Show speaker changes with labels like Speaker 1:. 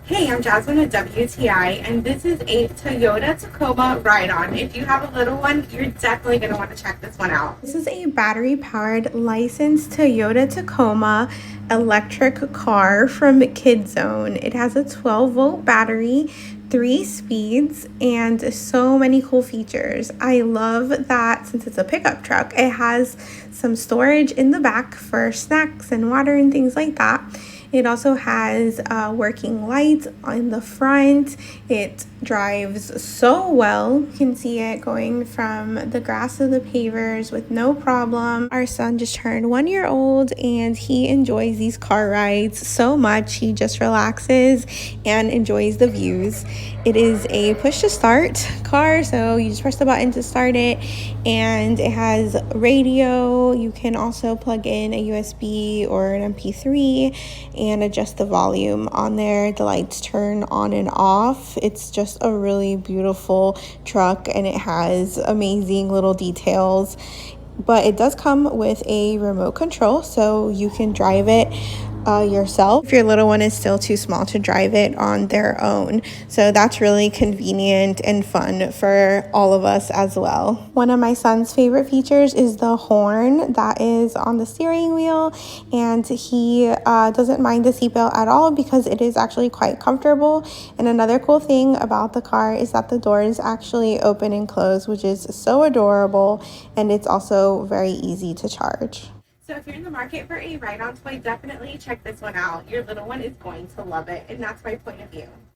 Speaker 1: Hey, I'm Jasmine with WTI, and this is a Toyota Tacoma ride-on. If you have a little one, you're definitely going to want to check this one out. This is a battery-powered licensed Toyota Tacoma electric car from Kidzone. It has a 12-volt battery, 3 speeds, and so many cool features. I love that since it's a pickup truck, it has some storage in the back for snacks and water and things like that. It also has working lights on the front. It drives so well. You can see it going from the grass to the pavers with no problem. Our son just turned 1 year old and he enjoys these car rides so much. He just relaxes and enjoys the views. It is a push to start car, so you just press the button to start it, and it has radio. You can also plug in a USB or an MP3 and adjust the volume on there. The lights turn on and off. It's just a really beautiful truck and it has amazing little details, but it does come with a remote control, so you can drive it yourself if your little one is still too small to drive it on their own. So that's really convenient and fun for all of us as well. One of my son's favorite features is the horn that is on the steering wheel, and he doesn't mind the seatbelt at all because it is actually quite comfortable. And another cool thing about the car is that the doors actually open and close, which is so adorable, and it's also very easy to charge. So if you're in the market for a ride-on toy, definitely check this one out. Your little one is going to love it, and that's my point of view.